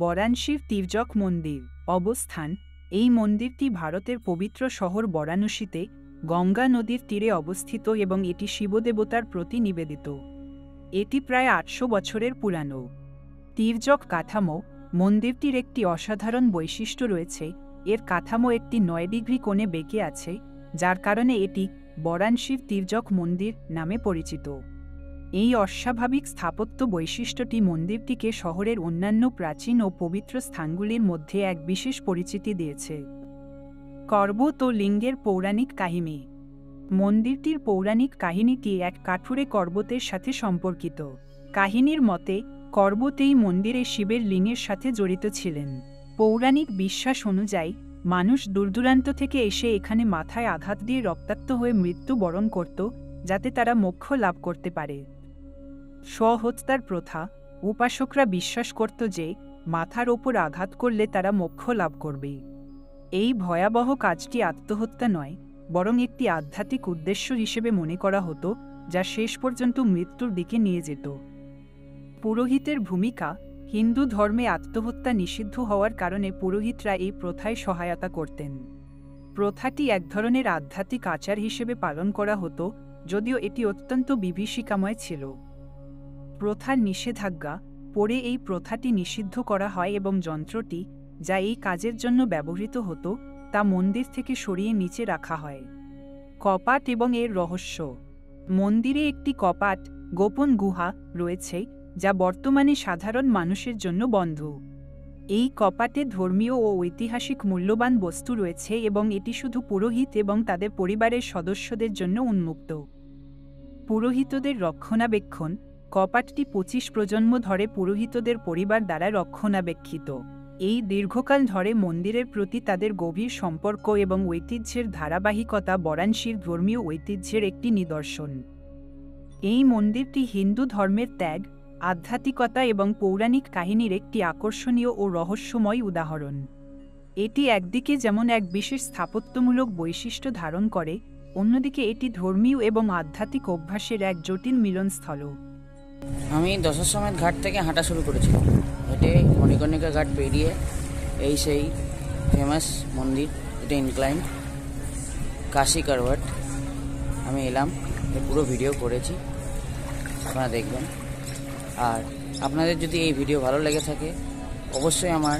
বারাণসীর তির্যক মন্দির অবস্থান। এই মন্দিরটি ভারতের পবিত্র শহর বারাণসীতে গঙ্গা নদীর তীরে অবস্থিত এবং এটি শিবদেবতার প্রতি নিবেদিত। এটি প্রায় ৮০০ বছরের পুরানো। তির্যক কাঠামো। মন্দিরটির একটি অসাধারণ বৈশিষ্ট্য রয়েছে। এর কাঠামো একটি ৯ ডিগ্রি কোণে বেঁকে আছে, যার কারণে এটি বারাণসীর তির্যক মন্দির নামে পরিচিত। এই অস্বাভাবিক স্থাপত্য বৈশিষ্ট্যটি মন্দিরটিকে শহরের অন্যান্য প্রাচীন ও পবিত্র স্থানগুলির মধ্যে এক বিশেষ পরিচিতি দিয়েছে। কর্বত ও লিঙ্গের পৌরাণিক কাহিনী। মন্দিরটির পৌরাণিক কাহিনীটি এক কাঠুরে কর্বতের সাথে সম্পর্কিত। কাহিনীর মতে কর্বত এই মন্দিরে শিবের লিঙ্গের সাথে জড়িত ছিলেন। পৌরাণিক বিশ্বাস অনুযায়ী মানুষ দূরদূরান্ত থেকে এসে এখানে মাথায় আঘাত দিয়ে রক্তাক্ত হয়ে মৃত্যুবরণ করত, যাতে তারা মোক্ষ লাভ করতে পারে। স্বহত্যার প্রথা। উপাসকরা বিশ্বাস করত যে মাথার ওপর আঘাত করলে তারা মোক্ষ লাভ করবে। এই ভয়াবহ কাজটি আত্মহত্যা নয়, বরং একটি আধ্যাত্মিক উদ্দেশ্য হিসেবে মনে করা হতো, যা শেষ পর্যন্ত মৃত্যুর দিকে নিয়ে যেত। পুরোহিতের ভূমিকা। হিন্দু ধর্মে আত্মহত্যা নিষিদ্ধ হওয়ার কারণে পুরোহিতরা এই প্রথায় সহায়তা করতেন। প্রথাটি এক ধরনের আধ্যাত্মিক আচার হিসেবে পালন করা হতো, যদিও এটি অত্যন্ত বিভীষিকাময় ছিল। প্রথার নিষেধাজ্ঞা। পরে এই প্রথাটি নিষিদ্ধ করা হয় এবং যন্ত্রটি, যা এই কাজের জন্য ব্যবহৃত হতো, তা মন্দির থেকে সরিয়ে নিচে রাখা হয়। কপাট এবং এর রহস্য। মন্দিরে একটি কপাট, গোপন গুহা রয়েছে, যা বর্তমানে সাধারণ মানুষের জন্য বন্ধ। এই কপাটে ধর্মীয় ও ঐতিহাসিক মূল্যবান বস্তু রয়েছে এবং এটি শুধু পুরোহিত এবং তাদের পরিবারের সদস্যদের জন্য উন্মুক্ত। পুরোহিতদের রক্ষণাবেক্ষণ। কপাটটি ২৫ প্রজন্ম ধরে পুরোহিতদের পরিবার দ্বারা রক্ষণাবেক্ষিত। এই দীর্ঘকাল ধরে মন্দিরের প্রতি তাদের গভীর সম্পর্ক এবং ঐতিহ্যের ধারাবাহিকতা বারাণসীর ধর্মীয় ঐতিহ্যের একটি নিদর্শন। এই মন্দিরটি হিন্দু ধর্মের ত্যাগ, আধ্যাত্মিকতা এবং পৌরাণিক কাহিনীর একটি আকর্ষণীয় ও রহস্যময় উদাহরণ। এটি একদিকে যেমন এক বিশেষ স্থাপত্যমূলক বৈশিষ্ট্য ধারণ করে, অন্যদিকে এটি ধর্মীয় এবং আধ্যাত্মিক অভ্যাসের এক জটিল মিলনস্থল। আমি দশাশ্বমেধ ঘাট থেকে হাঁটা শুরু করেছিলাম। হেঁটে মণিকর্ণিকা ঘাট পেরিয়ে এই সেই ফেমাস মন্দির, এটা ইনক্লাইন কাশী কারওয়াট। আমি এলাম, পুরো ভিডিও করেছি, আপনারা দেখবেন। আর আপনাদের যদি এই ভিডিও ভালো লেগে থাকে, অবশ্যই আমার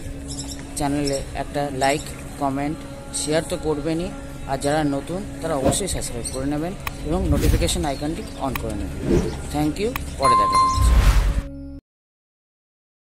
চ্যানেলে একটা লাইক, কমেন্ট, শেয়ার তো করবেনই, আর যারা নতুন তারা অবশ্যই সাবস্ক্রাইব করে নেবেন এবং নোটিফিকেশন আইকনটি অন করে নেবেন। Thank you. পরে দেখা হচ্ছে।